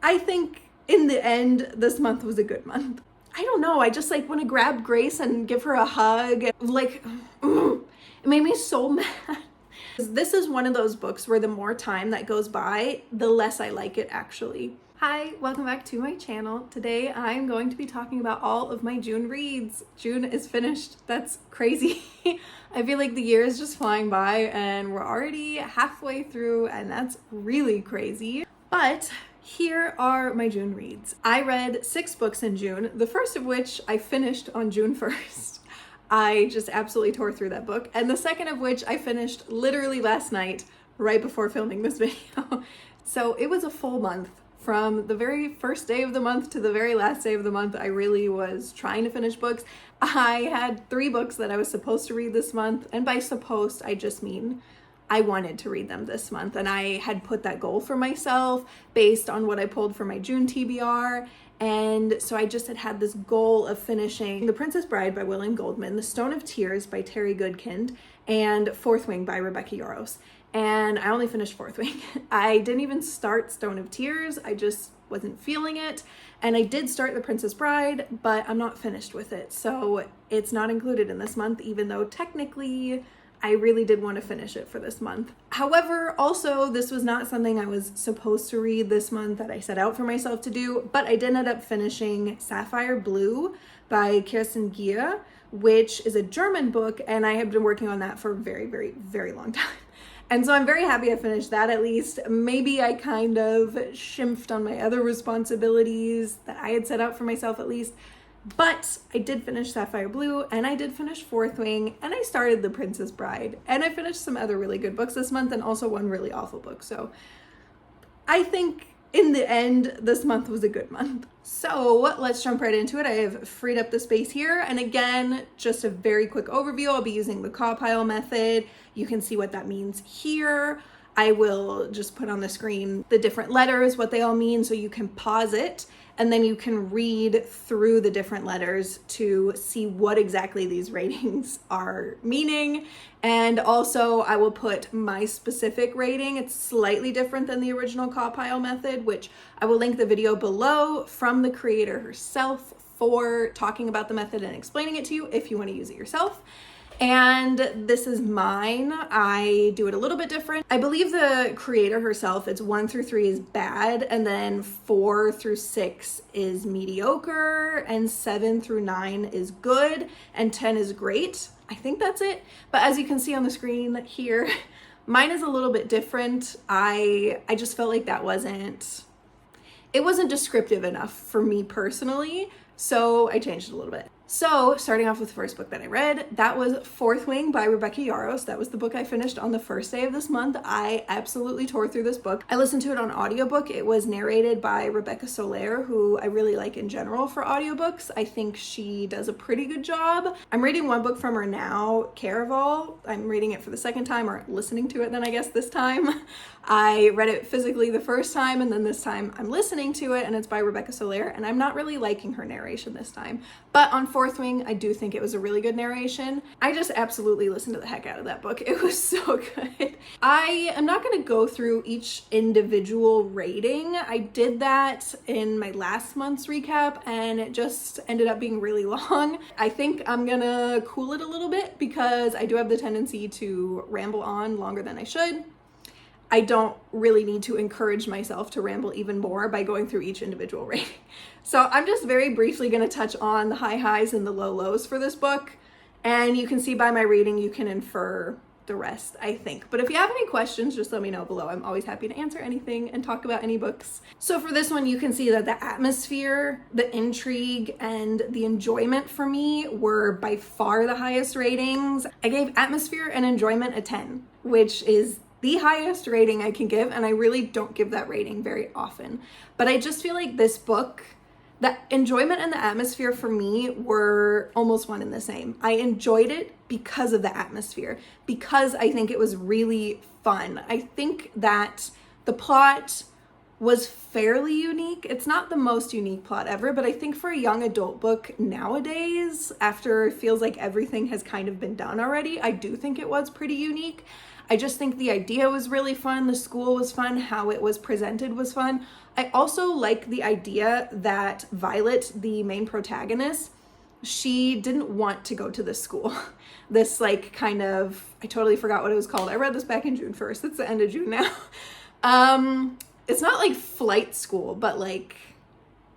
I think in the end, this month was a good month. I don't know, I just like want to grab Grace and give her a hug. Like, it made me so mad. This is one of those books where the more time that goes by, the less I like it actually. Hi, welcome back to my channel. Today I'm going to be talking about all of my June reads. June is finished. That's crazy. I feel like the year is just flying by and we're already halfway through, and that's really crazy. But here are my June reads. I read 6 books in June, the first of which I finished on June 1st. I just absolutely tore through that book. And the second of which I finished literally last night, right before filming this video. So it was a full month. From the very first day of the month to the very last day of the month, I really was trying to finish books. I had 3 books that I was supposed to read this month. And by supposed, I just mean I wanted to read them this month. And I had put that goal for myself based on what I pulled for my June TBR. And so I just had this goal of finishing The Princess Bride by William Goldman, The Stone of Tears by Terry Goodkind, and Fourth Wing by Rebecca Yarros. And I only finished Fourth Wing. I didn't even start Stone of Tears. I just wasn't feeling it. And I did start The Princess Bride, but I'm not finished with it. So it's not included in this month, even though technically I really did want to finish it for this month. However, also, this was not something I was supposed to read this month that I set out for myself to do, but I did end up finishing Saphirblau by Kerstin Gier, which is a German book, and I have been working on that for a very, very, very long time. And so I'm very happy I finished that at least. Maybe I kind of shimped on my other responsibilities that I had set out for myself at least. But I did finish Saphirblau, and I did finish Fourth Wing, and I started The Princess Bride, and I finished some other really good books this month, and also one really awful book. So I think in the end, this month was a good month. So let's jump right into it. I have freed up the space here, and again, just a very quick overview. I'll be using the CAWPILE method. You can see what that means here. I will just put on the screen the different letters, what they all mean, so you can pause it, and then you can read through the different letters to see what exactly these ratings are meaning. And also I will put my specific rating. It's slightly different than the original CAWPILE method, which I will link the video below from the creator herself for talking about the method and explaining it to you if you want to use it yourself. And this is mine. I do it a little bit different. I believe the creator herself, it's 1 through 3 is bad, and then 4 through 6 is mediocre, and 7 through 9 is good, and 10 is great. I think that's it. But as you can see on the screen here, mine is a little bit different. I just felt like that wasn't descriptive enough for me personally, so I changed it a little bit. So starting off with the first book that I read, that was Fourth Wing by Rebecca Yarros. That was the book I finished on the first day of this month. I absolutely tore through this book. I listened to it on audiobook. It was narrated by Rebecca Soler, who I really like in general for audiobooks. I think she does a pretty good job. I'm reading one book from her now, Caraval. I'm reading it for the second time, or listening to it then I guess this time. I read it physically the first time, and then this time I'm listening to it, and it's by Rebecca Soler, and I'm not really liking her narration this time. But on Fourth Wing, I do think it was a really good narration. I just absolutely listened to the heck out of that book. It was so good. I am not going to go through each individual rating. I did that in my last month's recap, and it just ended up being really long. I think I'm gonna cool it a little bit because I do have the tendency to ramble on longer than I should. I don't really need to encourage myself to ramble even more by going through each individual rating. So I'm just very briefly going to touch on the high highs and the low lows for this book. And you can see by my reading, you can infer the rest, I think. But if you have any questions, just let me know below. I'm always happy to answer anything and talk about any books. So for this one, you can see that the atmosphere, the intrigue, and the enjoyment for me were by far the highest ratings. I gave atmosphere and enjoyment a 10, which is the highest rating I can give, and I really don't give that rating very often. But I just feel like this book, the enjoyment and the atmosphere for me were almost one and the same. I enjoyed it because of the atmosphere, because I think it was really fun. I think that the plot was fairly unique. It's not the most unique plot ever, but I think for a young adult book nowadays, after it feels like everything has kind of been done already, I do think it was pretty unique. I just think the idea was really fun. The school was fun. How it was presented was fun. I also like the idea that Violet, the main protagonist, she didn't want to go to this school. This like kind of, I totally forgot what it was called. I read this back in June 1st. It's the end of June now. It's not like flight school, but like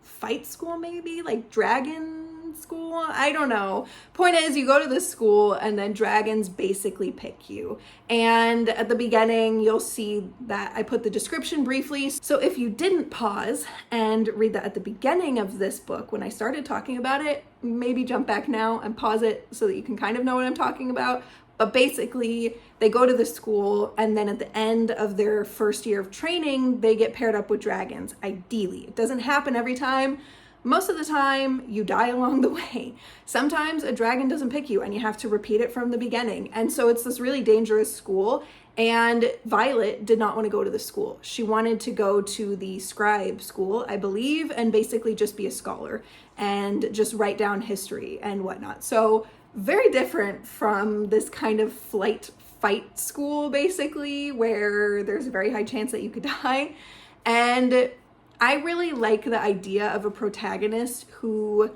fight school maybe, like dragon school. I don't know. Point is, you go to this school and then dragons basically pick you. And at the beginning, you'll see that I put the description briefly. So if you didn't pause and read that at the beginning of this book, when I started talking about it, maybe jump back now and pause it so that you can kind of know what I'm talking about. But basically, they go to the school, and then at the end of their first year of training, they get paired up with dragons, ideally. It doesn't happen every time. Most of the time, you die along the way. Sometimes a dragon doesn't pick you, and you have to repeat it from the beginning. And so it's this really dangerous school, and Violet did not want to go to the school. She wanted to go to the scribe school, I believe, and basically just be a scholar and just write down history and whatnot. So very different from this kind of fight school, basically, where there's a very high chance that you could die. And I really like the idea of a protagonist who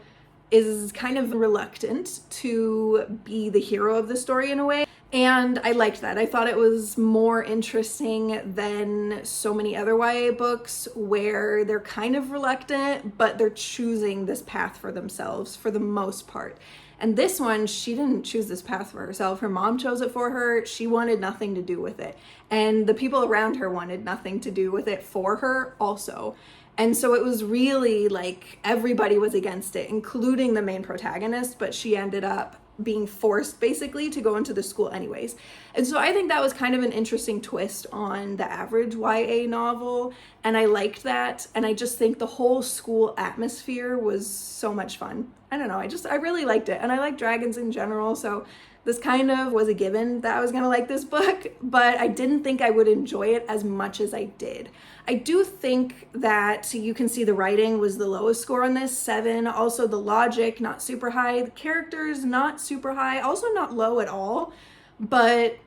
is kind of reluctant to be the hero of the story in a way. And I liked that. I thought it was more interesting than so many other YA books where they're kind of reluctant, but they're choosing this path for themselves for the most part. And this one, she didn't choose this path for herself. Her mom chose it for her. She wanted nothing to do with it. And the people around her wanted nothing to do with it for her also. And so it was really like everybody was against it, including the main protagonist, but she ended up being forced basically to go into the school anyways. And so I think that was kind of an interesting twist on the average YA novel, and I liked that. And I just think the whole school atmosphere was so much fun. I don't know, I really liked it, and I like dragons in general, so this kind of was a given that I was gonna like this book, but I didn't think I would enjoy it as much as I did. I do think that you can see the writing was the lowest score on this, 7. Also the logic, not super high. The characters, not super high. Also not low at all, but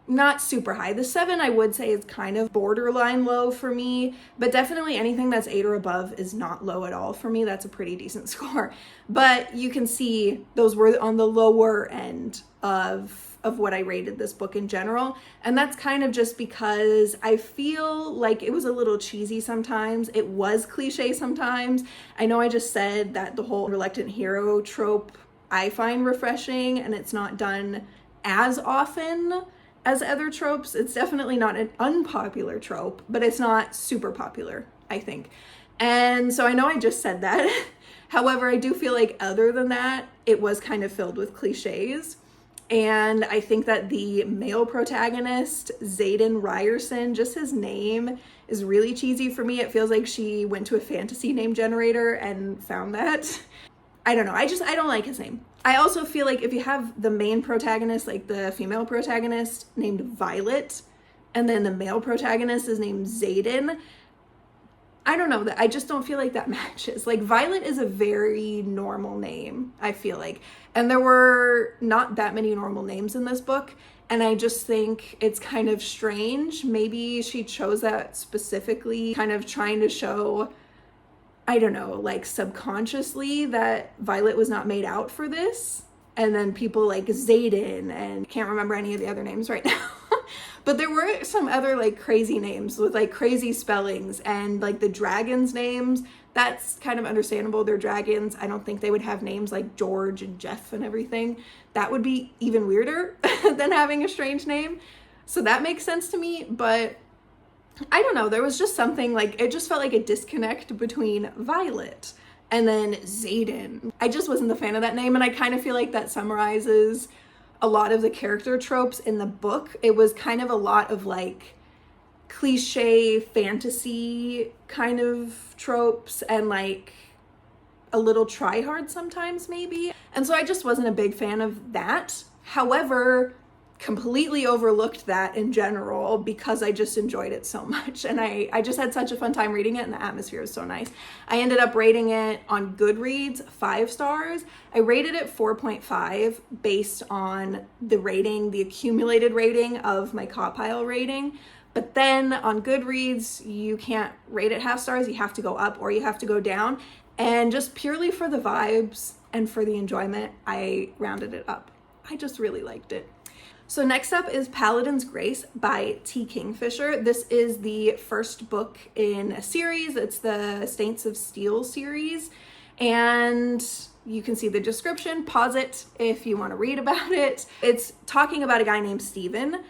not super high. The 7 I would say is kind of borderline low for me, but definitely anything that's 8 or above is not low at all for me. That's a pretty decent score. But you can see those were on the lower end of what I rated this book in general. And that's kind of just because I feel like it was a little cheesy sometimes. It was cliche sometimes. I know I just said that the whole reluctant hero trope I find refreshing, and it's not done as often as other tropes. It's definitely not an unpopular trope, but it's not super popular, I think. And so I know I just said that. However, I do feel like other than that, it was kind of filled with cliches. And I think that the male protagonist, Xaden Ryerson, just his name is really cheesy for me. It feels like she went to a fantasy name generator and found that. I don't know. I don't like his name. I also feel like if you have the main protagonist, like the female protagonist named Violet, and then the male protagonist is named Xaden, I don't know, that I just don't feel like that matches. Like Violet is a very normal name, I feel like. And there were not that many normal names in this book. And I just think it's kind of strange. Maybe she chose that specifically, kind of trying to show, I don't know, like subconsciously that Violet was not made out for this. And then people like Xaden, and can't remember any of the other names right now. But there were some other like crazy names with like crazy spellings, and like the dragons' names, that's kind of understandable. They're dragons. I don't think they would have names like George and Jeff and everything. That would be even weirder than having a strange name. So that makes sense to me, but I don't know. There was just something like, it just felt like a disconnect between Violet and then Xaden. I just wasn't a fan of that name, and I kind of feel like that summarizes a lot of the character tropes in the book. It was kind of a lot of like cliche fantasy kind of tropes and like a little try hard sometimes maybe. And so I just wasn't a big fan of that. However, completely overlooked that in general because I just enjoyed it so much, and I just had such a fun time reading it, and the atmosphere was so nice. I ended up rating it on Goodreads 5 stars. I rated it 4.5 based on the rating, the accumulated rating of my CAWPILE rating, But then on Goodreads, you can't rate it half stars. You have to go up or you have to go down. And just purely for the vibes and for the enjoyment, I rounded it up. I just really liked it. So next up is Paladin's Grace by T. Kingfisher. This is the first book in a series. It's the Saints of Steel series. And you can see the description. Pause it if you want to read about it. It's talking about a guy named Stephen,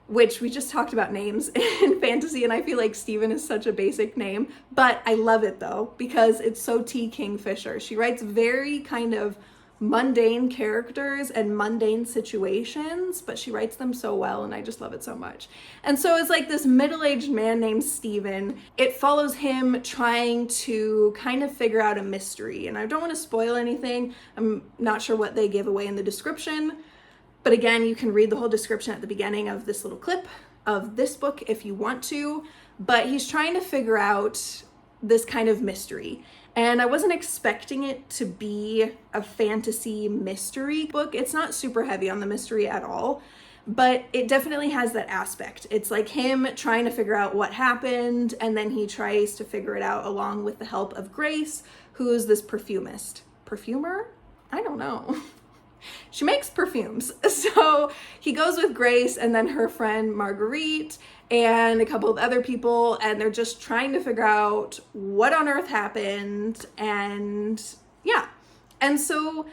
which we just talked about names in fantasy, and I feel like Stephen is such a basic name, but I love it though, because it's so T. Kingfisher. She writes very kind of mundane characters and mundane situations, but she writes them so well, and I just love it so much. And so it's like this middle-aged man named Stephen. It follows him trying to kind of figure out a mystery, and I don't want to spoil anything. I'm not sure what they give away in the description, but again, you can read the whole description at the beginning of this little clip of this book if you want to, but he's trying to figure out this kind of mystery. And I wasn't expecting it to be a fantasy mystery book. It's not super heavy on the mystery at all, but it definitely has that aspect. It's like him trying to figure out what happened, and then he tries to figure it out along with the help of Grace, who is this perfumer? I don't know. She makes perfumes. So he goes with Grace and then her friend Marguerite and a couple of other people, and they're just trying to figure out what on earth happened. And yeah. And so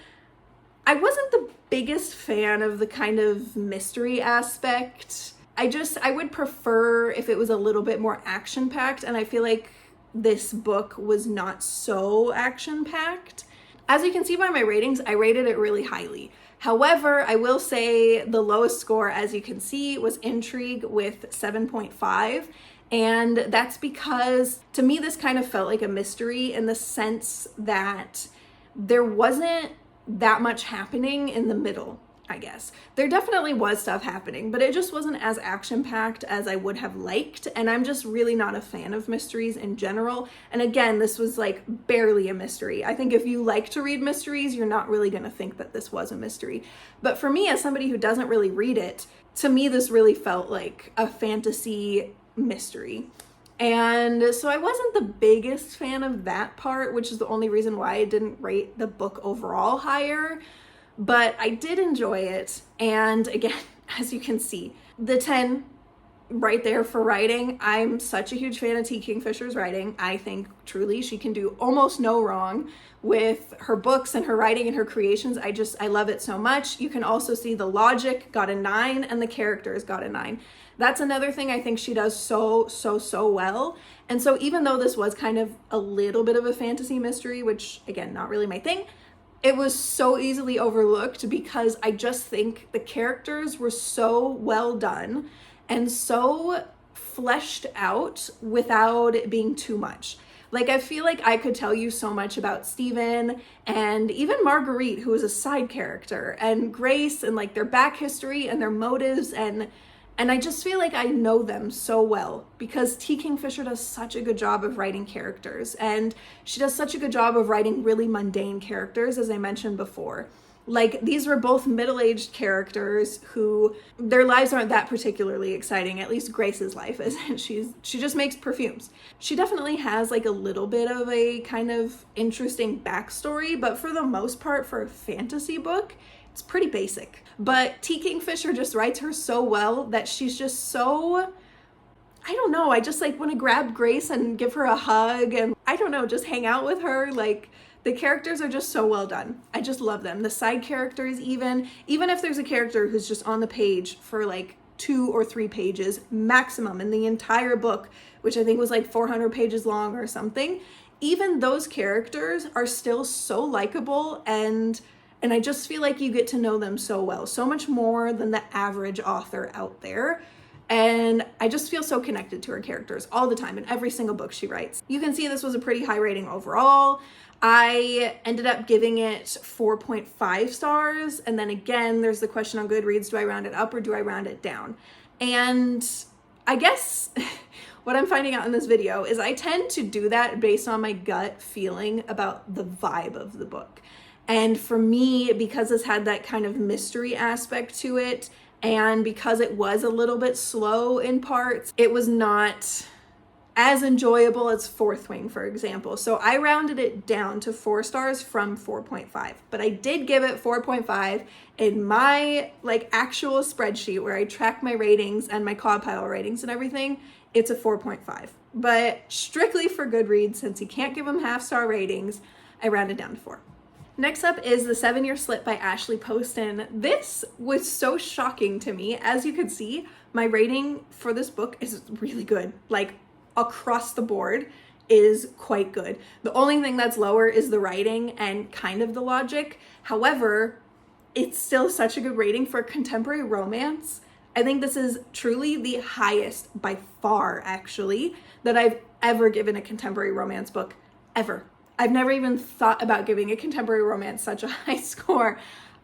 I wasn't the biggest fan of the kind of mystery aspect. I would prefer if it was a little bit more action-packed, and I feel like this book was not so action-packed. As you can see by my ratings, I rated it really highly. However, I will say the lowest score, as you can see, was Intrigue with 7.5. And that's because, to me, this kind of felt like a mystery in the sense that there wasn't that much happening in the middle, I guess. There definitely was stuff happening, but it just wasn't as action-packed as I would have liked, and I'm just really not a fan of mysteries in general. And again, this was like barely a mystery. I think if you like to read mysteries, you're not really gonna think that this was a mystery. But for me, as somebody who doesn't really read it, to me this really felt like a fantasy mystery. And so I wasn't the biggest fan of that part, which is the only reason why I didn't rate the book overall higher. But I did enjoy it, and again, as you can see, the 10 right there for writing. I'm such a huge fan of T. Kingfisher's writing. I think truly she can do almost no wrong with her books and her writing and her creations. I love it so much. You can also see the logic got a 9 and the characters got a 9. That's another thing I think she does so well. And so even though this was kind of a little bit of a fantasy mystery, which again, not really my thing, it was so easily overlooked because I just think the characters were so well done and so fleshed out without it being too much. Like, I feel like I could tell you so much about Stephen and even Marguerite, who is a side character, and Grace, and like their back history and their motives, and I just feel like I know them so well because T. Kingfisher does such a good job of writing characters, and she does such a good job of writing really mundane characters, as I mentioned before. Like, these were both middle-aged characters who their lives aren't that particularly exciting. At least Grace's life isn't. She just makes perfumes. She definitely has like a little bit of a kind of interesting backstory, but for the most part, for a fantasy book, it's pretty basic. But T. Kingfisher just writes her so well that she's just so, I don't know, I just like want to grab Grace and give her a hug and I don't know, just hang out with her. Like, the characters are just so well done. I just love them. The side characters, even if there's a character who's just on the page for like 2 or 3 pages maximum in the entire book, which I think was like 400 pages long or something, even those characters are still so likable, and I just feel like you get to know them so well, so much more than the average author out there. And I just feel so connected to her characters all the time in every single book she writes. You can see this was a pretty high rating overall. I ended up giving it 4.5 stars. And then again, there's the question on Goodreads, do I round it up or do I round it down? And I guess what I'm finding out in this video is I tend to do that based on my gut feeling about the vibe of the book. And for me, because this had that kind of mystery aspect to it, And because it was a little bit slow in parts, it was not as enjoyable as Fourth Wing, for example. So I rounded it down to 4 stars from 4.5, but I did give it 4.5 in my like actual spreadsheet where I track my ratings and my CAWPILE ratings and everything. It's a 4.5, but strictly for Goodreads, since you can't give them half-star ratings, I rounded down to 4. Next up is The 7-Year Slip by Ashley Posten. This was so shocking to me. As you can see, my rating for this book is really good. Like, across the board is quite good. The only thing that's lower is the writing and kind of the logic. However, it's still such a good rating for contemporary romance. I think this is truly the highest by far, actually, that I've ever given a contemporary romance book, ever. I've never even thought about giving a contemporary romance such a high score.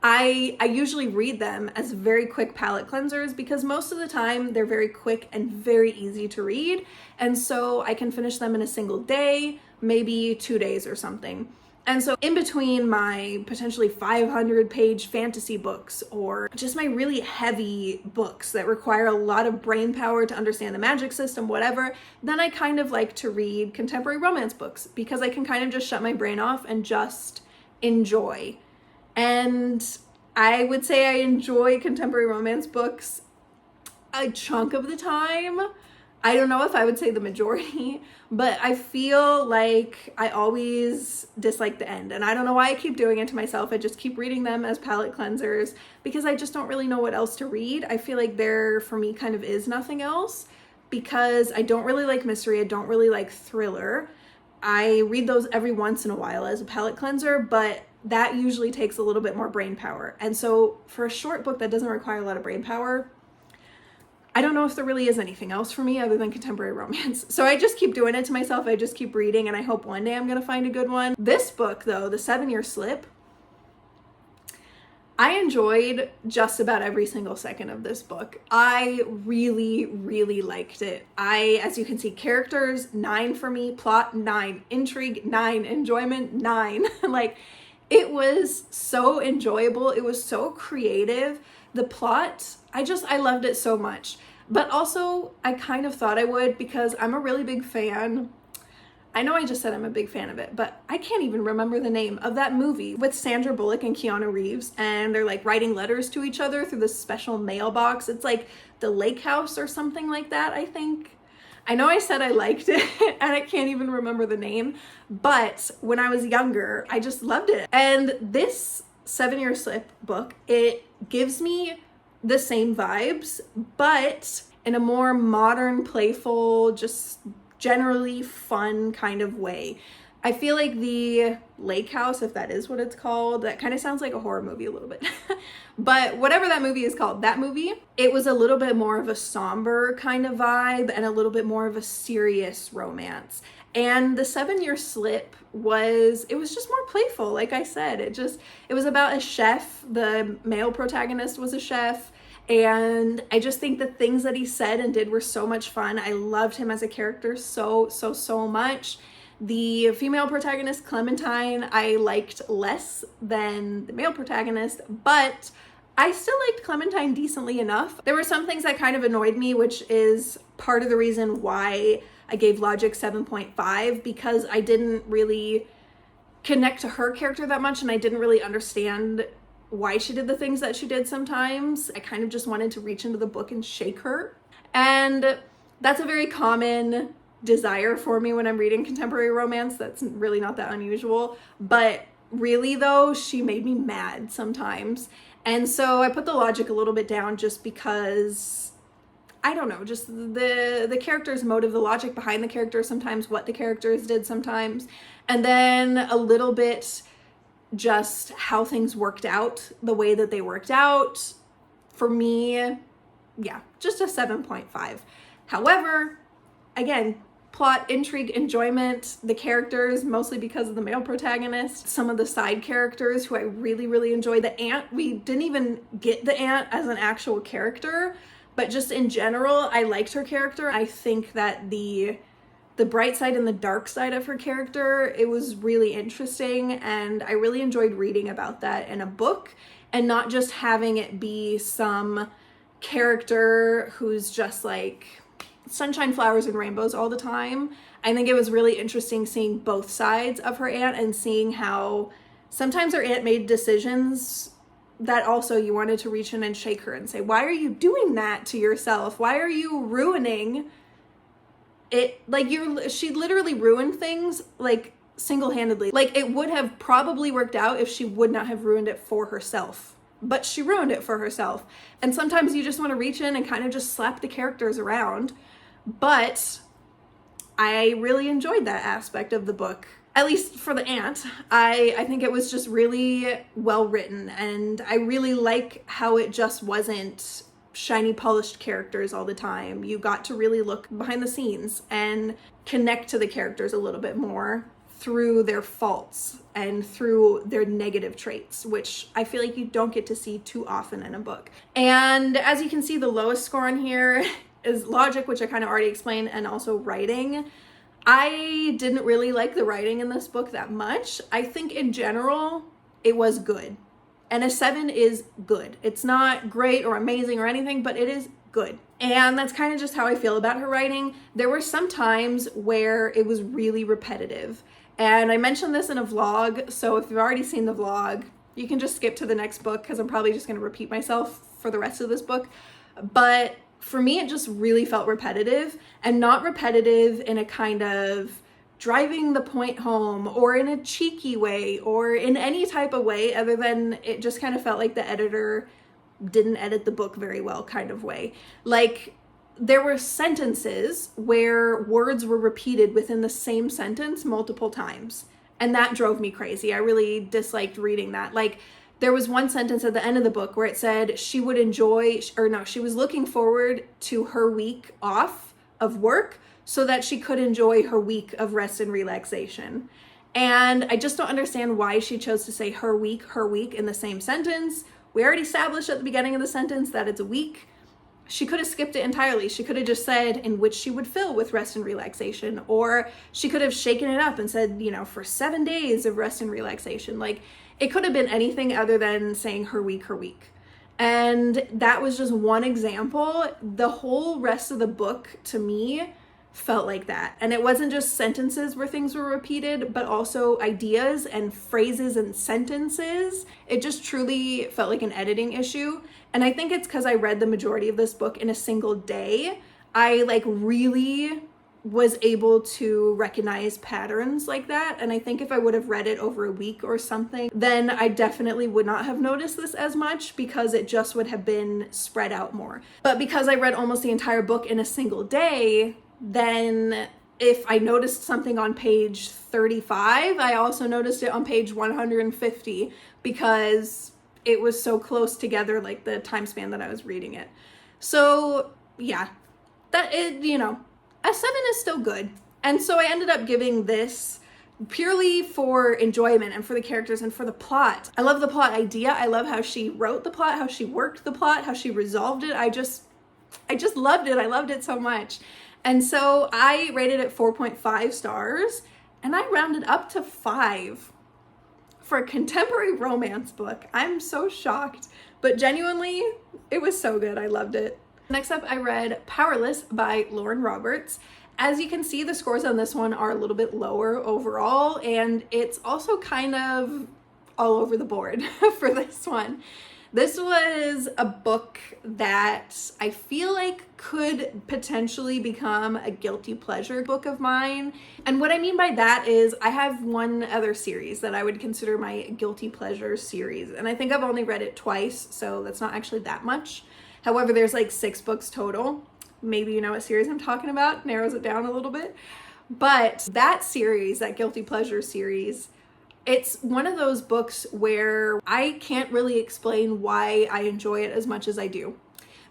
I usually read them as very quick palate cleansers because most of the time they're very quick and very easy to read. And so I can finish them in a single day, maybe 2 days or something. And so in between my potentially 500-page fantasy books or just my really heavy books that require a lot of brain power to understand the magic system, whatever, then I kind of like to read contemporary romance books because I can kind of just shut my brain off and just enjoy. And I would say I enjoy contemporary romance books a chunk of the time. I don't know if I would say the majority, but I feel like I always dislike the end. And I don't know why I keep doing it to myself. I just keep reading them as palate cleansers because I just don't really know what else to read. I feel like there, for me, kind of is nothing else because I don't really like mystery. I don't really like thriller. I read those every once in a while as a palate cleanser, but that usually takes a little bit more brain power. And so for a short book that doesn't require a lot of brain power, I don't know if there really is anything else for me other than contemporary romance. So I just keep doing it to myself. I just keep reading and I hope one day I'm gonna find a good one. This book though, The 7-Year Slip, I enjoyed just about every single second of this book. I really, really liked it. As you can see, characters, 9 for me, plot, 9, intrigue, 9, enjoyment, 9. Like, it was so enjoyable. It was so creative. The plot, I loved it so much. But also, I kind of thought I would because I'm a really big fan. I know I just said I'm a big fan of it, but I can't even remember the name of that movie with Sandra Bullock and Keanu Reeves, and they're like writing letters to each other through this special mailbox. It's like The Lake House or something like that, I think. I know I said I liked it and I can't even remember the name, but when I was younger, I just loved it. And this 7-Year Slip book, it gives me the same vibes, but in a more modern, playful, just generally fun kind of way. I feel like the Lake House, if that is what it's called, that kind of sounds like a horror movie a little bit. But whatever that movie is called, that movie, it was a little bbit more of a somber kind of vibe and a little bit more of a serious romance. And The 7-Year Slip was just more playful. Like I said, it was about a chef. The male protagonist was a chef. And I just think the things that he said and did were so much fun. I loved him as a character so much. The female protagonist, Clementine, I liked less than the male protagonist, but I still liked Clementine decently enough. There were some things that kind of annoyed me, which is part of the reason why I gave Logic 7.5, because I didn't really connect to her character that much and I didn't really understand why she did the things that she did sometimes. I kind of just wanted to reach into the book and shake her. And that's a very common desire for me when I'm reading contemporary romance. That's really not that unusual. But really though, she made me mad sometimes. And so I put the logic a little bit down just because, I don't know, just the character's motive, the logic behind the character sometimes, what the characters did sometimes. And then a little bit just how things worked out, the way that they worked out. For me, yeah, just a 7.5. However, again, plot, intrigue, enjoyment, the characters, mostly because of the male protagonist, some of the side characters who I really enjoy. The aunt, we didn't even get the aunt as an actual character, but just in general, I liked her character. I think that the bright side and the dark side of her character, it was really interesting, and I really enjoyed reading about that in a book and not just having it be some character who's just like sunshine, flowers, and rainbows all the time. I think it was really interesting seeing both sides of her aunt and seeing how sometimes her aunt made decisions that also you wanted to reach in and shake her and say, why are you doing that to yourself? Why are you ruining it? Like, she literally ruined things like single-handedly. Like, it would have probably worked out if she would not have ruined it for herself, but she ruined it for herself. And sometimes you just want to reach in and kind of just slap the characters around. But I really enjoyed that aspect of the book, at least for the aunt. I think it was just really well written, and I really like how it just wasn't shiny polished characters all the time. You got to really look behind the scenes and connect to the characters a little bit more through their faults and through their negative traits, which I feel like you don't get to see too often in a book. And as you can see, the lowest score on here is logic, which I kind of already explained, and also writing. I didn't really like the writing in this book that much. I think in general, it was good. And a 7 is good. It's not great or amazing or anything, but it is good. And that's kind of just how I feel about her writing. There were some times where it was really repetitive. And I mentioned this in a vlog, so if you've already seen the vlog, you can just skip to the next book because I'm probably just going to repeat myself for the rest of this book. But for me, it just really felt repetitive, and not repetitive in a kind of driving the point home or in a cheeky way or in any type of way other than it just kind of felt like the editor didn't edit the book very well kind of way. Like, there were sentences where words were repeated within the same sentence multiple times, and that drove me crazy. I really disliked reading that. Like, there was one sentence at the end of the book where it said she would enjoy, or no, she was looking forward to her week off of work so that she could enjoy her week of rest and relaxation. And I just don't understand why she chose to say her week in the same sentence. We already established at the beginning of the sentence that it's a week. She could have skipped it entirely. She could have just said in which she would fill with rest and relaxation, or she could have shaken it up and said, you know, for 7 days of rest and relaxation. Like, it could have been anything other than saying her week. And that was just one example. The whole rest of the book, to me, felt like that. And it wasn't just sentences where things were repeated, but also ideas and phrases and sentences. It just truly felt like an editing issue. And I think it's because I read the majority of this book in a single day. I really was able to recognize patterns like that. And I think if I would have read it over a week or something, then I definitely would not have noticed this as much because it just would have been spread out more. But because I read almost the entire book in a single day, then if I noticed something on page 35, I also noticed it on page 150 because it was so close together, like the time span that I was reading it. So yeah, a 7 is still good. And so I ended up giving this purely for enjoyment and for the characters and for the plot. I love the plot idea. I love how she wrote the plot, how she worked the plot, how she resolved it. I just loved it. I loved it so much. And so I rated it 4.5 stars, and I rounded up to 5 for a contemporary romance book. I'm so shocked, but genuinely, it was so good. I loved it. Next up, I read Powerless by Lauren Roberts. As you can see, the scores on this one are a little bit lower overall, and it's also kind of all over the board for this one. This was a book that I feel like could potentially become a guilty pleasure book of mine. And what I mean by that is I have one other series that I would consider my guilty pleasure series. And I think I've only read it twice, so that's not actually that much. However, there's like 6 books total. Maybe you know what series I'm talking about, narrows it down a little bit. But that series, that guilty pleasure series, it's one of those books where I can't really explain why I enjoy it as much as I do.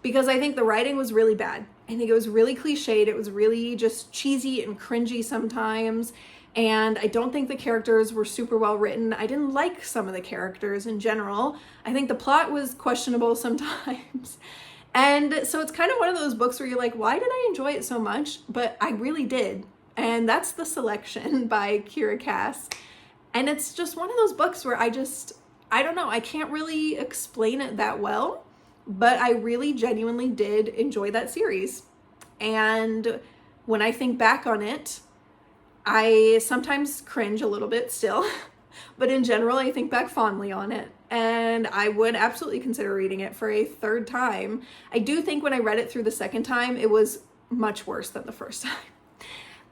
Because I think the writing was really bad. I think it was really cliched. It was really just cheesy and cringy sometimes. And I don't think the characters were super well written. I didn't like some of the characters in general. I think the plot was questionable sometimes. And so it's kind of one of those books where you're like, why did I enjoy it so much? But I really did. And that's The Selection by Kiera Cass. And it's just one of those books where I don't know, I can't really explain it that well. but I really genuinely did enjoy that series. And when I think back on it, I sometimes cringe a little bit still, but in general, I think back fondly on it. And I would absolutely consider reading it for a third time. I do think when I read it through the second time, it was much worse than the first time.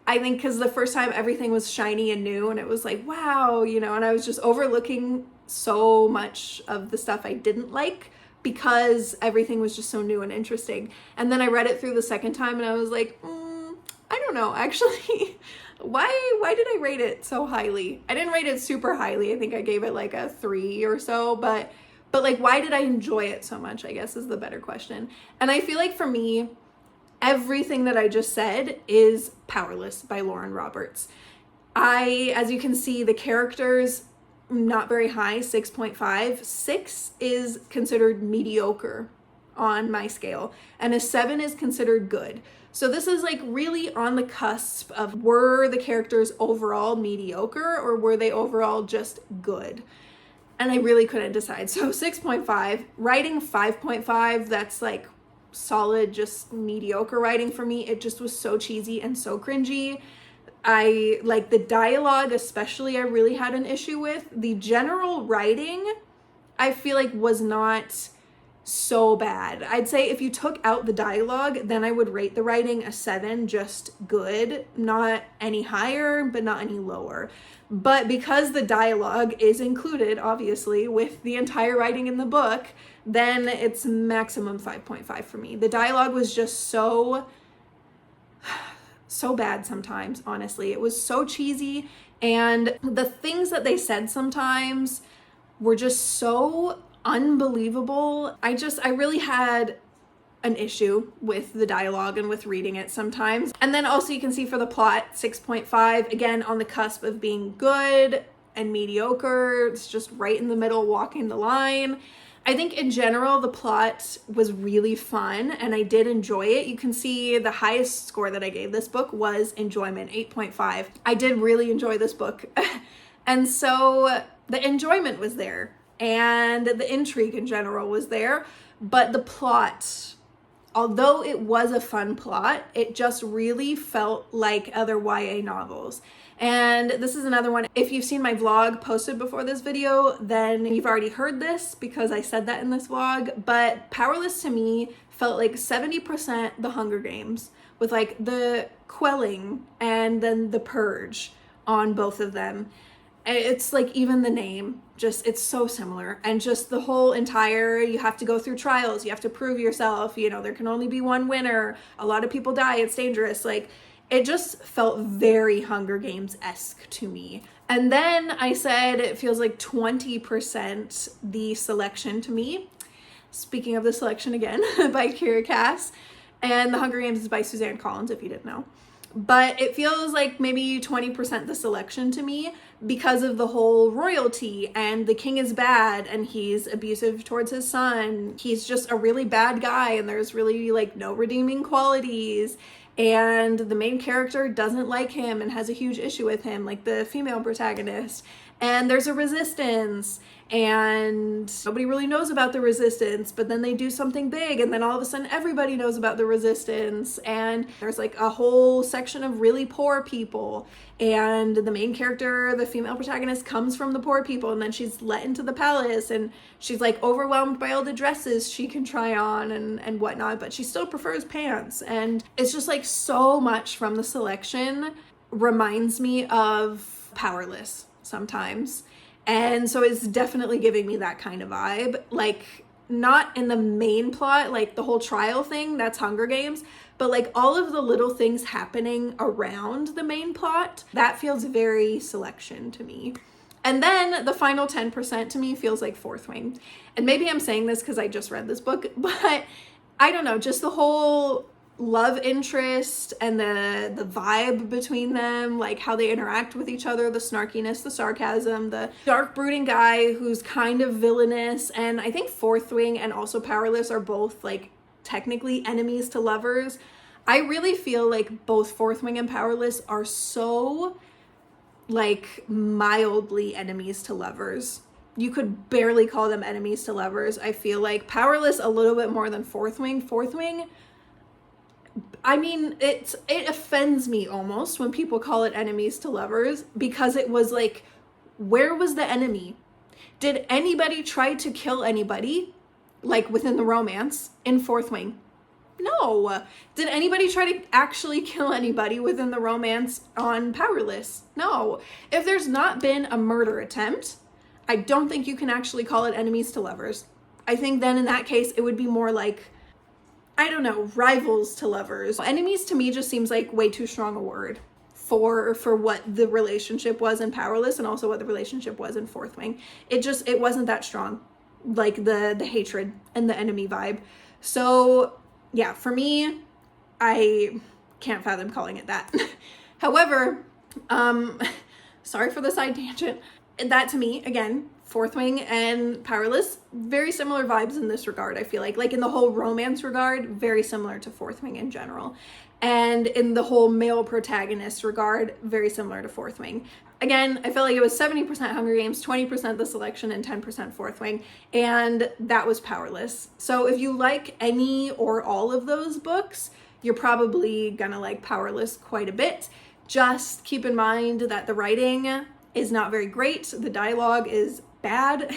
I think because the first time everything was shiny and new and it was like, wow, you know, and I was just overlooking so much of the stuff I didn't like because everything was just so new and interesting. And then I read it through the second time and I was like, I don't know, actually, why did I rate it so highly? I didn't rate it super highly. I think I gave it like a 3 or so, but like, why did I enjoy it so much, I guess is the better question. And I feel like for me, everything that I just said is Powerless by Lauren Roberts. As you can see, the characters, not very high, 6.5. 6 is considered mediocre on my scale, and a 7 is considered good. So this is like really on the cusp of, were the characters overall mediocre or were they overall just good? And I really couldn't decide. So 6.5, writing 5.5, that's like solid, just mediocre writing for me. It just was so cheesy and so cringy. I like the dialogue, especially, I really had an issue with. The general writing, I feel like was not so bad. I'd say if you took out the dialogue, then I would rate the writing a 7, just good, not any higher, but not any lower. But because the dialogue is included, obviously, with the entire writing in the book, then it's maximum 5.5 for me. The dialogue was just so bad sometimes, honestly. It was so cheesy, and the things that they said sometimes were just so unbelievable. I really had an issue with the dialogue and with reading it sometimes. And then also you can see for the plot, 6.5, again, on the cusp of being good and mediocre. It's just right in the middle, walking the line. I think in general, the plot was really fun and I did enjoy it. You can see the highest score that I gave this book was enjoyment, 8.5. I did really enjoy this book. And so the enjoyment was there and the intrigue in general was there, but the plot, although it was a fun plot, it just really felt like other YA novels. And this is another one. If you've seen my vlog posted before this video, then you've already heard this because I said that in this vlog. But Powerless to me felt like 70% The Hunger Games, with like the quelling and then the purge on both of them. It's like even the name, just it's so similar. And just the whole entire, you have to go through trials, you have to prove yourself, you know, there can only be one winner, a lot of people die, it's dangerous. Like, it just felt very Hunger Games-esque to me. And then I said it feels like 20% The Selection to me. Speaking of The Selection again, by Kiera Cass. And The Hunger Games is by Suzanne Collins, if you didn't know. But it feels like maybe 20% The Selection to me because of the whole royalty and the king is bad and he's abusive towards his son. He's just a really bad guy and there's really like no redeeming qualities. And the main character doesn't like him and has a huge issue with him, like the female protagonist. And there's a resistance and nobody really knows about the resistance, but then they do something big and then all of a sudden everybody knows about the resistance. And there's like a whole section of really poor people. And the main character, the female protagonist, comes from the poor people and then she's let into the palace and she's like overwhelmed by all the dresses she can try on and whatnot, but she still prefers pants. And it's just like so much from The Selection reminds me of Powerless sometimes. And so it's definitely giving me that kind of vibe. Like, not in the main plot, like the whole trial thing, that's Hunger Games, but like all of the little things happening around the main plot, that feels very Selection to me. And then the final 10% to me feels like Fourth Wing. And maybe I'm saying this because I just read this book, but I don't know, just the whole love interest and the vibe between them, like how they interact with each other, the snarkiness, the sarcasm, the dark brooding guy who's kind of villainous. And I think Fourth Wing and also Powerless are both like technically enemies to lovers. I really feel like both Fourth Wing and Powerless are so like mildly enemies to lovers. you could barely call them enemies to lovers. I feel like Powerless a little bit more than Fourth Wing. Fourth Wing, I mean, it offends me almost when people call it enemies to lovers, because it was like, where was the enemy? Did anybody try to kill anybody, like within the romance, in Fourth Wing? No. Did anybody try to actually kill anybody within the romance on Powerless? No. If there's not been a murder attempt, I don't think you can actually call it enemies to lovers. I think then in that case, it would be more like, I don't know, rivals to lovers. Enemies to me just seems like way too strong a word for what the relationship was in Powerless, and also what the relationship was in Fourth Wing. It wasn't that strong, like the hatred and the enemy vibe. So yeah, for me, I can't fathom calling it that. However, sorry for the side tangent. That to me, again, Fourth Wing and Powerless, very similar vibes in this regard. I feel like in the whole romance regard, very similar to Fourth Wing in general. And in the whole male protagonist regard, very similar to Fourth Wing. Again, I felt like it was 70% Hunger Games, 20% The Selection, and 10% Fourth Wing, and that was Powerless. So if you like any or all of those books, you're probably gonna like Powerless quite a bit. Just keep in mind that the writing is not very great. The dialogue is bad.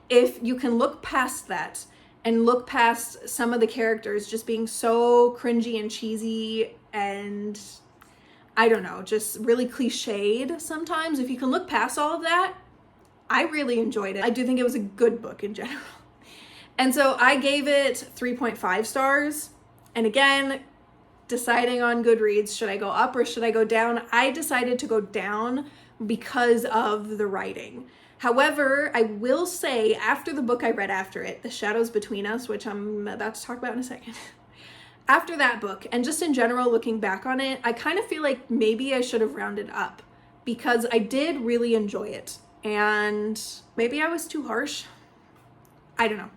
If you can look past that and look past some of the characters just being so cringy and cheesy and, I don't know, just really cliched sometimes. If you can look past all of that, I really enjoyed it. I do think it was a good book in general. And so I gave it 3.5 stars. And again, deciding on Goodreads, should I go up or should I go down? I decided to go down because of the writing. However, I will say, after the book I read after it, The Shadows Between Us, which I'm about to talk about in a second, after that book, and just in general looking back on it, I kind of feel like maybe I should have rounded up, because I did really enjoy it. And maybe I was too harsh. I don't know.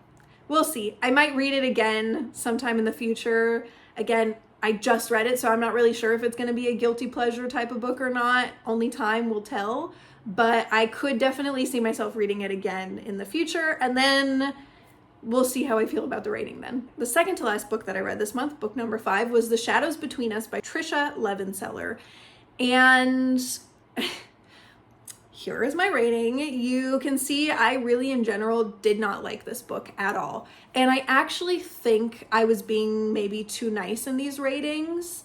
We'll see. I might read it again sometime in the future. Again, I just read it, so I'm not really sure if it's going to be a guilty pleasure type of book or not. Only time will tell. But I could definitely see myself reading it again in the future, and then we'll see how I feel about the rating then. The second to last book that I read this month, book number 5, was The Shadows Between Us by Tricia Levenseller. And here is my rating. You can see I really in general did not like this book at all. And I actually think I was being maybe too nice in these ratings.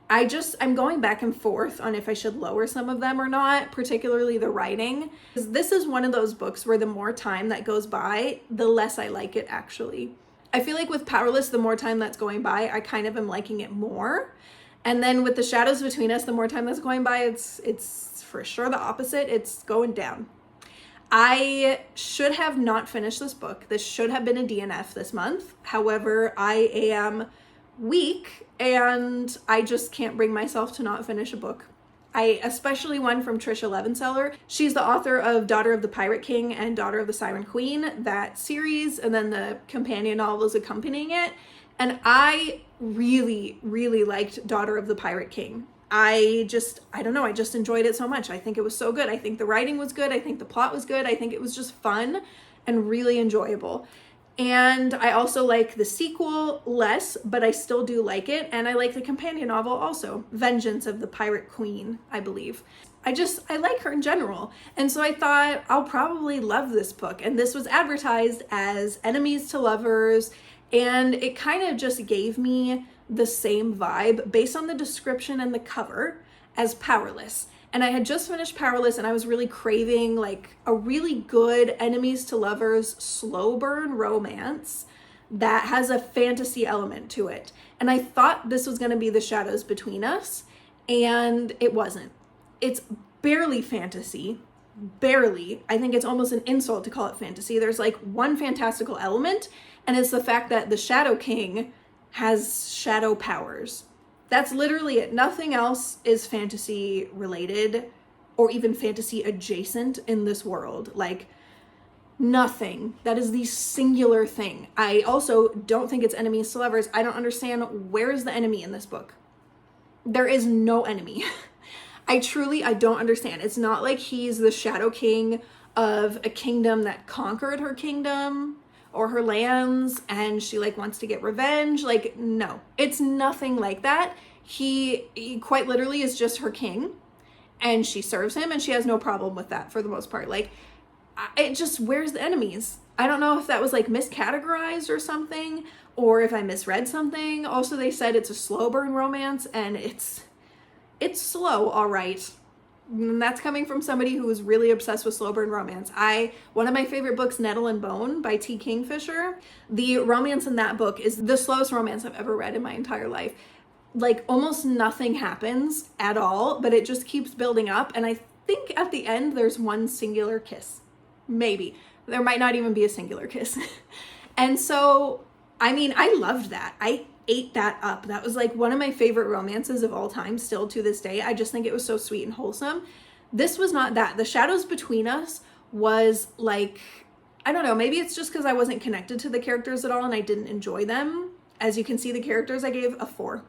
I'm going back and forth on if I should lower some of them or not, particularly the writing. This is one of those books where the more time that goes by, the less I like it actually. I feel like with Powerless, the more time that's going by, I kind of am liking it more. And then with The Shadows Between Us, the more time that's going by, it's for sure the opposite. It's going down. I should have not finished this book. This should have been a DNF this month. However, I am weak and I just can't bring myself to not finish a book. Especially one from Tricia Levenseller. She's the author of Daughter of the Pirate King and Daughter of the Siren Queen, that series, and then the companion novels accompanying it. And I really, really liked Daughter of the Pirate King. I don't know, I just enjoyed it so much. I think it was so good. I think the writing was good. I think the plot was good. I think it was just fun and really enjoyable. And I also like the sequel less, but I still do like it. And I like the companion novel also, Vengeance of the Pirate Queen, I believe. I like her in general. And so I thought I'll probably love this book. And this was advertised as enemies to lovers. And it kind of just gave me the same vibe based on the description and the cover as Powerless. And I had just finished Powerless and I was really craving like a really good enemies to lovers slow burn romance that has a fantasy element to it. And I thought this was going to be The Shadows Between Us, and it wasn't. It's barely fantasy. Barely. I think it's almost an insult to call it fantasy. There's like one fantastical element, and it's the fact that the Shadow King has shadow powers. That's literally it. Nothing else is fantasy related or even fantasy adjacent in this world. Like nothing. That is the singular thing. I also don't think it's enemies to lovers. I don't understand, where is the enemy in this book? There is no enemy. I don't understand. It's not like he's the Shadow King of a kingdom that conquered her kingdom or her lands and she like wants to get revenge. Like, no, it's nothing like that. He quite literally is just her king and she serves him and she has no problem with that for the most part. Like, it just, where's the enemies? I don't know if that was like miscategorized or something, or if I misread something. Also, they said it's a slow burn romance, and it's slow, all right. And that's coming from somebody who was really obsessed with slow burn romance. One of my favorite books, Nettle and Bone by T. Kingfisher, the romance in that book is the slowest romance I've ever read in my entire life. Like, almost nothing happens at all, but it just keeps building up. And I think at the end, there's one singular kiss. Maybe. There might not even be a singular kiss. And so, I mean, I loved that. I ate that up. That was like one of my favorite romances of all time, still to this day. I just think it was so sweet and wholesome. This was not that. The Shadows Between Us was like, I don't know, maybe it's just because I wasn't connected to the characters at all and I didn't enjoy them. As you can see, the characters I gave a 4,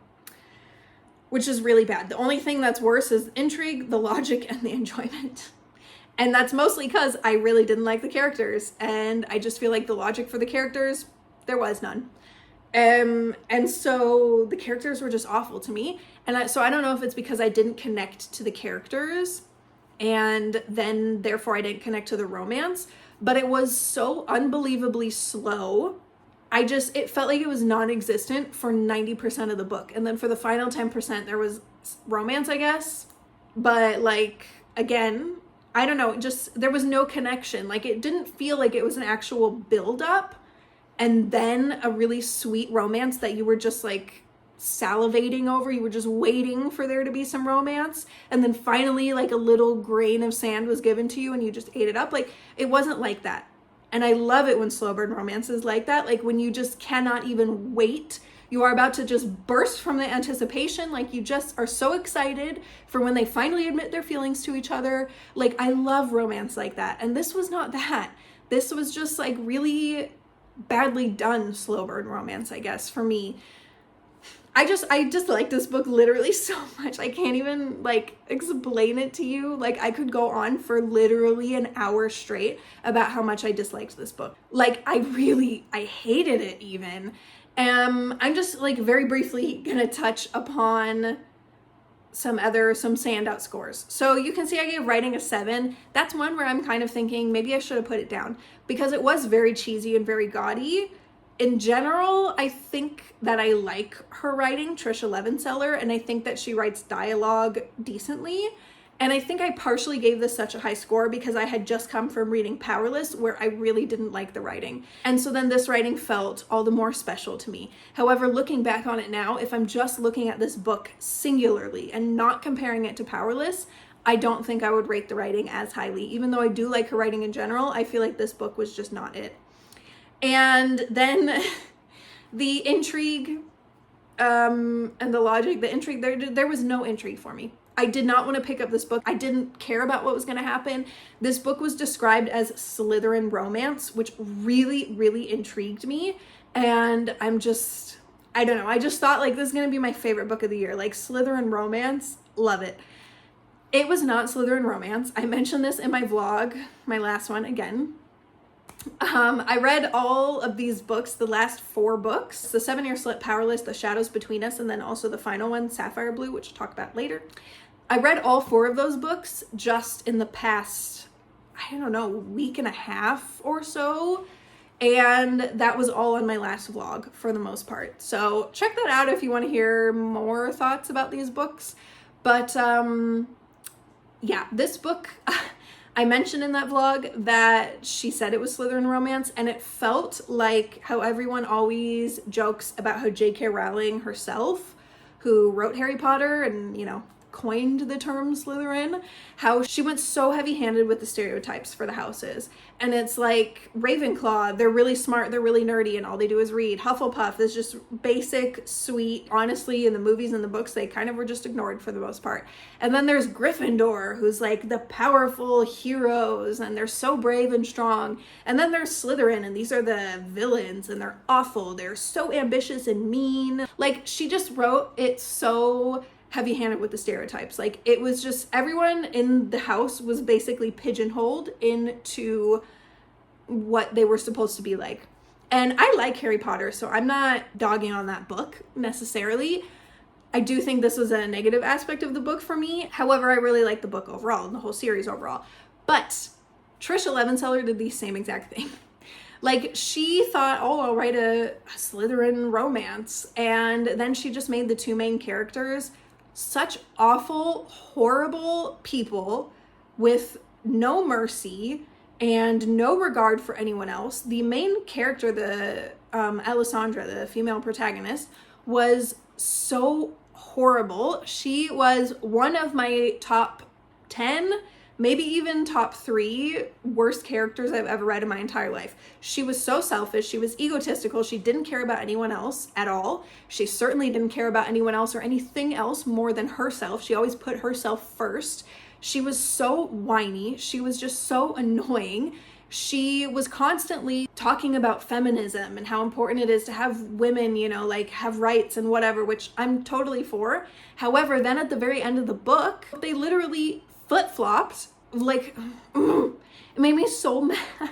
which is really bad. The only thing that's worse is intrigue, the logic, and the enjoyment. And that's mostly because I really didn't like the characters. And I just feel like the logic for the characters, there was none. And so the characters were just awful to me. And so I don't know if it's because I didn't connect to the characters and then therefore I didn't connect to the romance, but it was so unbelievably slow. It felt like it was non-existent for 90% of the book. And then for the final 10%, there was romance, I guess. But like, again, I don't know, just there was no connection. Like, it didn't feel like it was an actual build-up and then a really sweet romance that you were just like salivating over. You were just waiting for there to be some romance. And then finally, like, a little grain of sand was given to you and you just ate it up. Like, it wasn't like that. And I love it when slow burn romance is like that. Like, when you just cannot even wait. You are about to just burst from the anticipation. Like, you just are so excited for when they finally admit their feelings to each other. Like, I love romance like that. And this was not that. This was just like really badly done slow burn romance, I guess, for me. I just like this book literally so much. I can't even like explain it to you. Like, I could go on for literally an hour straight about how much I disliked this book. Like, I hated it even. I'm just like very briefly gonna touch upon some standout scores. So you can see I gave writing a 7. That's one where I'm kind of thinking maybe I should have put it down because it was very cheesy and very gaudy. In general, I think that I like her writing, Tricia Levenseller, and I think that she writes dialogue decently. And I think I partially gave this such a high score because I had just come from reading Powerless, where I really didn't like the writing. And so then this writing felt all the more special to me. However, looking back on it now, if I'm just looking at this book singularly and not comparing it to Powerless, I don't think I would rate the writing as highly. Even though I do like her writing in general, I feel like this book was just not it. And then the intrigue and the logic, there was no intrigue for me. I did not want to pick up this book. I didn't care about what was going to happen. This book was described as Slytherin romance, which really, really intrigued me. And I don't know. I just thought like this is going to be my favorite book of the year. Like, Slytherin romance, love it. It was not Slytherin romance. I mentioned this in my vlog, my last one again. I read all of these books, the last 4 books, the 7-Year Slip, Powerless, The Shadows Between Us, and then also the final one, Saphirblau, which I'll talk about later. I read all 4 of those books just in the past, I don't know, week and a half or so. And that was all on my last vlog for the most part. So check that out if you want to hear more thoughts about these books. But yeah, this book, I mentioned in that vlog that she said it was Slytherin romance, and it felt like how everyone always jokes about how J.K. Rowling herself, who wrote Harry Potter and, you know, coined the term Slytherin, how she went so heavy-handed with the stereotypes for the houses. And it's like Ravenclaw, they're really smart, they're really nerdy, and all they do is read. Hufflepuff is just basic, sweet. Honestly, in the movies and the books, they kind of were just ignored for the most part. And then there's Gryffindor, who's like the powerful heroes, and they're so brave and strong. And then there's Slytherin, and these are the villains, and they're awful. They're so ambitious and mean. Like, she just wrote it so heavy-handed with the stereotypes. Like, it was just, everyone in the house was basically pigeonholed into what they were supposed to be like. And I like Harry Potter, so I'm not dogging on that book necessarily. I do think this was a negative aspect of the book for me. However, I really like the book overall and the whole series overall. But Tricia Levenseller did the same exact thing. Like, she thought, oh, I'll write a Slytherin romance. And then she just made the two main characters such awful, horrible people with no mercy and no regard for anyone else. The main character, the Alessandra, the female protagonist, was so horrible. She was one of my top 10, maybe even top 3 worst characters I've ever read in my entire life. She was so selfish. She was egotistical. She didn't care about anyone else at all. She certainly didn't care about anyone else or anything else more than herself. She always put herself first. She was so whiny. She was just so annoying. She was constantly talking about feminism and how important it is to have women, you know, like have rights and whatever, which I'm totally for. However, then at the very end of the book, they literally flip-flopped. Like, it made me so mad.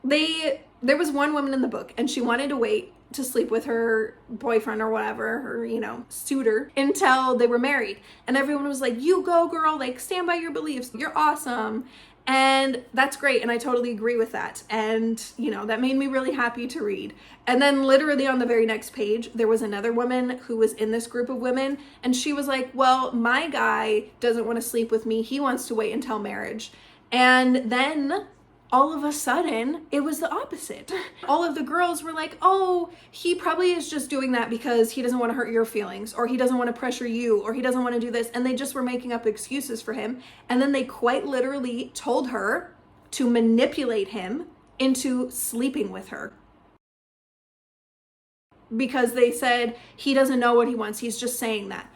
There was one woman in the book and she wanted to wait to sleep with her boyfriend or whatever, her, you know, suitor, until they were married. And everyone was like, you go girl, like stand by your beliefs, you're awesome. And that's great, and I totally agree with that. And, you know, that made me really happy to read. And then literally on the very next page, there was another woman who was in this group of women, and she was like, well, my guy doesn't want to sleep with me. He wants to wait until marriage. And then all of a sudden, it was the opposite. All of the girls were like, oh, he probably is just doing that because he doesn't want to hurt your feelings, or he doesn't want to pressure you, or he doesn't want to do this. And they just were making up excuses for him. And then they quite literally told her to manipulate him into sleeping with her. Because they said, he doesn't know what he wants. He's just saying that.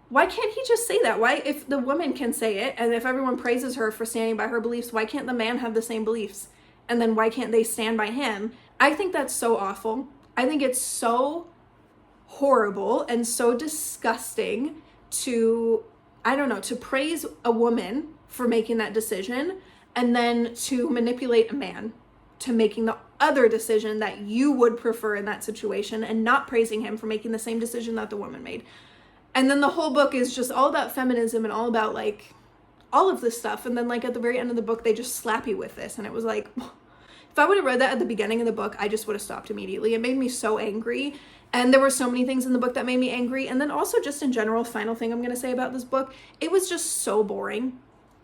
Why can't he just say that? Why, if the woman can say it, and if everyone praises her for standing by her beliefs, why can't the man have the same beliefs? And then why can't they stand by him? I think that's so awful. I think it's so horrible and so disgusting to, I don't know, to praise a woman for making that decision and then to manipulate a man to making the other decision that you would prefer in that situation and not praising him for making the same decision that the woman made. And then the whole book is just all about feminism and all about like all of this stuff. And then like at the very end of the book, they just slap you with this. And it was like, if I would have read that at the beginning of the book, I just would have stopped immediately. It made me so angry. And there were so many things in the book that made me angry. And then also just in general, final thing I'm going to say about this book, it was just so boring.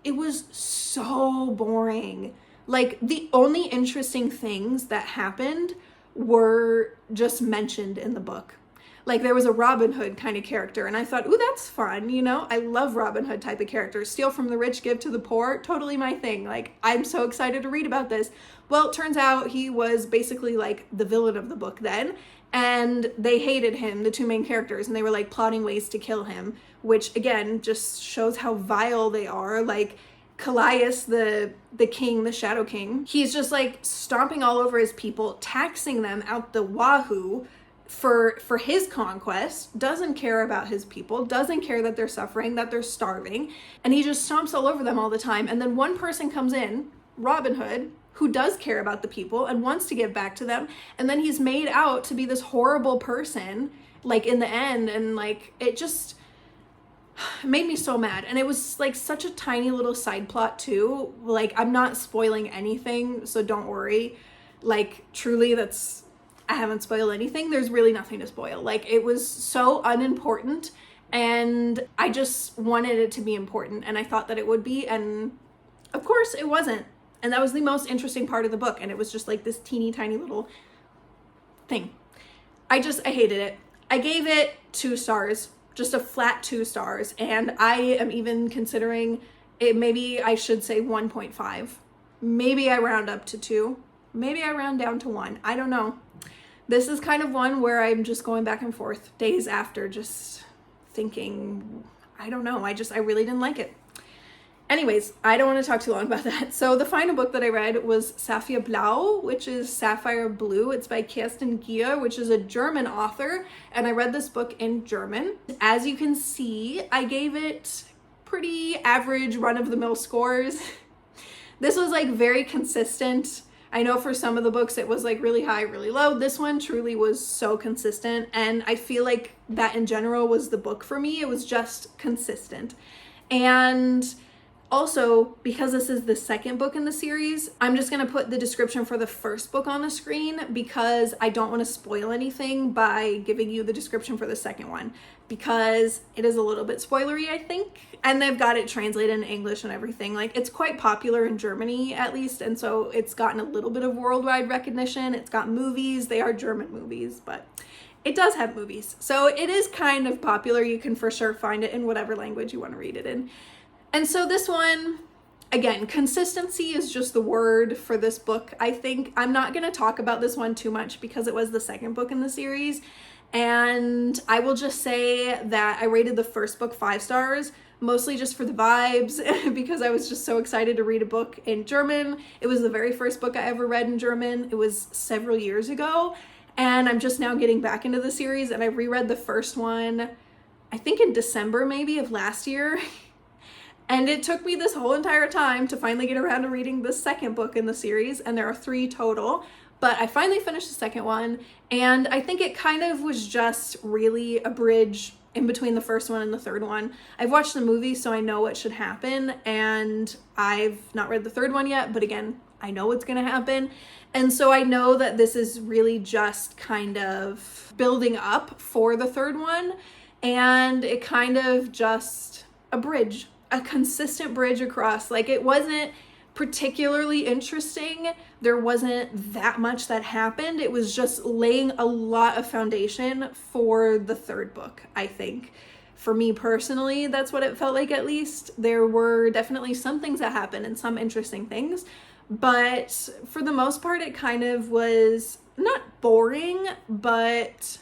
It was so boring. Like the only interesting things that happened were just mentioned in the book. Like there was a Robin Hood kind of character and I thought, ooh, that's fun, you know? I love Robin Hood type of characters. Steal from the rich, give to the poor, totally my thing. Like, I'm so excited to read about this. Well, it turns out he was basically like the villain of the book then, and they hated him, the two main characters, and they were like plotting ways to kill him, which again, just shows how vile they are. Like, Callias, the king, the Shadow King, he's just like stomping all over his people, taxing them out the wahoo, for his conquest, doesn't care about his people, doesn't care that they're suffering, that they're starving, and he just stomps all over them all the time. And then one person comes in, Robin Hood, who does care about the people and wants to give back to them, and then he's made out to be this horrible person, like in the end, and like it just made me so mad. And it was like such a tiny little side plot too. Like, I'm not spoiling anything, so don't worry. Like, truly, I haven't spoiled anything. There's really nothing to spoil. Like, it was so unimportant and I just wanted it to be important and I thought that it would be, and of course it wasn't. And that was the most interesting part of the book, and it was just like this teeny tiny little thing. I hated it. I gave it 2 stars, just a flat 2 stars, and I am even considering it, maybe I should say 1.5. Maybe I round up to 2. Maybe I round down to 1. I don't know. This is kind of one where I'm just going back and forth days after, just thinking, I don't know. I really didn't like it. Anyways, I don't want to talk too long about that. So the final book that I read was Saphirblau, which is Sapphire Blue. It's by Kerstin Gier, which is a German author, and I read this book in German. As you can see, I gave it pretty average run-of-the-mill scores. This was like very consistent. I know for some of the books it was like really high, really low. This one truly was so consistent, and I feel like that in general was the book for me. It was just consistent. And also, because this is the second book in the series, I'm just going to put the description for the first book on the screen because I don't want to spoil anything by giving you the description for the second one, because it is a little bit spoilery, I think. And they've got it translated in English and everything. Like, it's quite popular in Germany, at least, and so it's gotten a little bit of worldwide recognition. It's got movies. They are German movies, but it does have movies. So it is kind of popular. You can for sure find it in whatever language you want to read it in. And so this one, again, consistency is just the word for this book. I think I'm not going to talk about this one too much because it was the second book in the series. And I will just say that I rated the first book 5 stars, mostly just for the vibes, because I was just so excited to read a book in German. It was the very first book I ever read in German. It was several years ago. And I'm just now getting back into the series, and I reread the first one, I think in December maybe of last year. And it took me this whole entire time to finally get around to reading the second book in the series, and there are 3 total. But I finally finished the second one, and I think it kind of was just really a bridge in between the first one and the third one. I've watched the movie, so I know what should happen, and I've not read the third one yet, but again, I know what's gonna happen. And so I know that this is really just kind of building up for the third one, and it kind of just a bridge. A consistent bridge across. Like, it wasn't particularly interesting. There wasn't that much that happened. It was just laying a lot of foundation for the third book, I think. For me personally, that's what it felt like, at least. There were definitely some things that happened and some interesting things, but for the most part, it kind of was not boring, but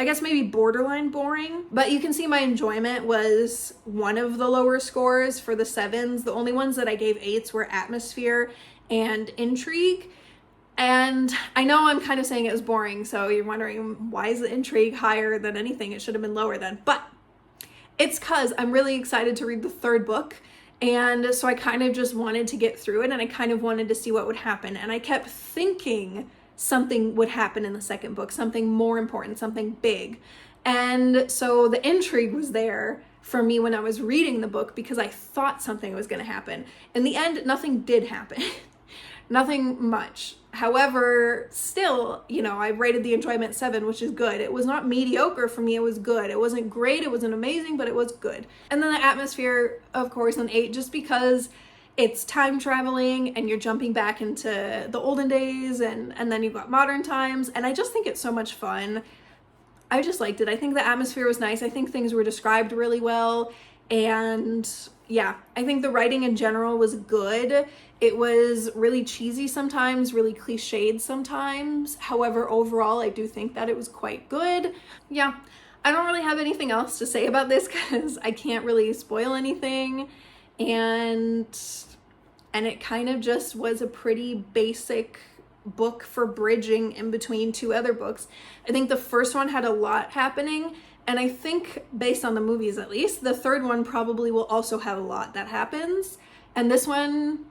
I guess maybe borderline boring. But you can see my enjoyment was one of the lower scores for the 7s. The only ones that I gave 8s were atmosphere and intrigue. And I know I'm kind of saying it was boring, so you're wondering, why is the intrigue higher than anything? It should have been lower then. But it's because I'm really excited to read the third book. And so I kind of just wanted to get through it, and I kind of wanted to see what would happen. And I kept thinking something would happen in the second book, something more important, something big. And so the intrigue was there for me when I was reading the book because I thought something was going to happen. In the end, nothing did happen. Nothing much. However, still, you know, I rated the enjoyment 7, which is good. It was not mediocre for me. It was good. It wasn't great. It wasn't amazing, but it was good. And then the atmosphere, of course, an 8, just because it's time traveling and you're jumping back into the olden days and then you've got modern times. And I just think it's so much fun. I just liked it. I think the atmosphere was nice. I think things were described really well. And yeah, I think the writing in general was good. It was really cheesy sometimes, really cliched sometimes. However, overall, I do think that it was quite good. Yeah, I don't really have anything else to say about this because I can't really spoil anything. And it kind of just was a pretty basic book for bridging in between 2 other books. I think the first one had a lot happening, and I think, based on the movies at least, the third one probably will also have a lot that happens, and this one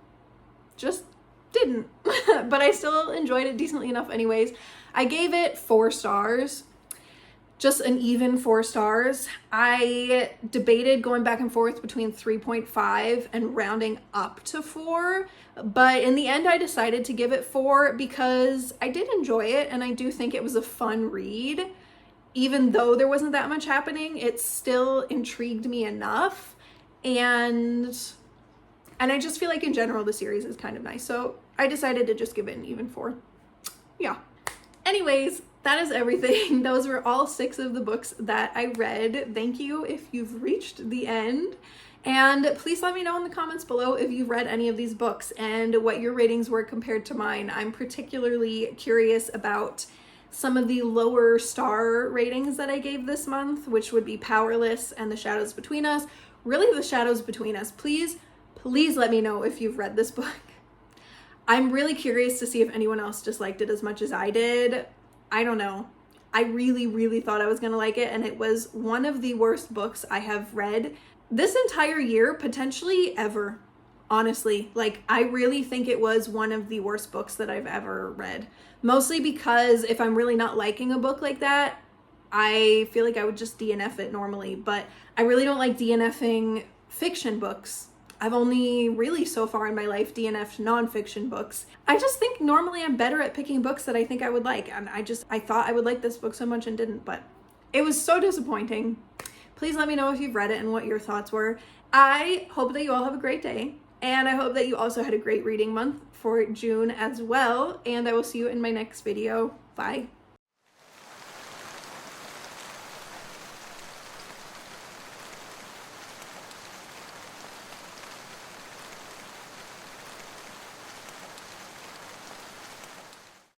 just didn't. But I still enjoyed it decently enough anyways. I gave it 4 stars. Just an even 4 stars. I debated going back and forth between 3.5 and rounding up to 4, but in the end I decided to give it 4 because I did enjoy it and I do think it was a fun read. Even though there wasn't that much happening, it still intrigued me enough, and I just feel like in general the series is kind of nice, so I decided to just give it an even 4. Yeah. Anyways, that is everything. Those were all 6 of the books that I read. Thank you if you've reached the end. And please let me know in the comments below if you've read any of these books and what your ratings were compared to mine. I'm particularly curious about some of the lower star ratings that I gave this month, which would be Powerless and The Shadows Between Us. Really, The Shadows Between Us. Please Please let me know if you've read this book. I'm really curious to see if anyone else disliked it as much as I did. I don't know. I really, really thought I was gonna like it, and it was one of the worst books I have read this entire year, potentially ever. Honestly, like, I really think it was one of the worst books that I've ever read. Mostly because if I'm really not liking a book like that, I feel like I would just DNF it normally, but I really don't like DNFing fiction books. I've only really so far in my life DNF'd nonfiction books. I just think normally I'm better at picking books that I think I would like, and I thought I would like this book so much and didn't, but it was so disappointing. Please let me know if you've read it and what your thoughts were. I hope that you all have a great day, and I hope that you also had a great reading month for June as well, and I will see you in my next video. Bye.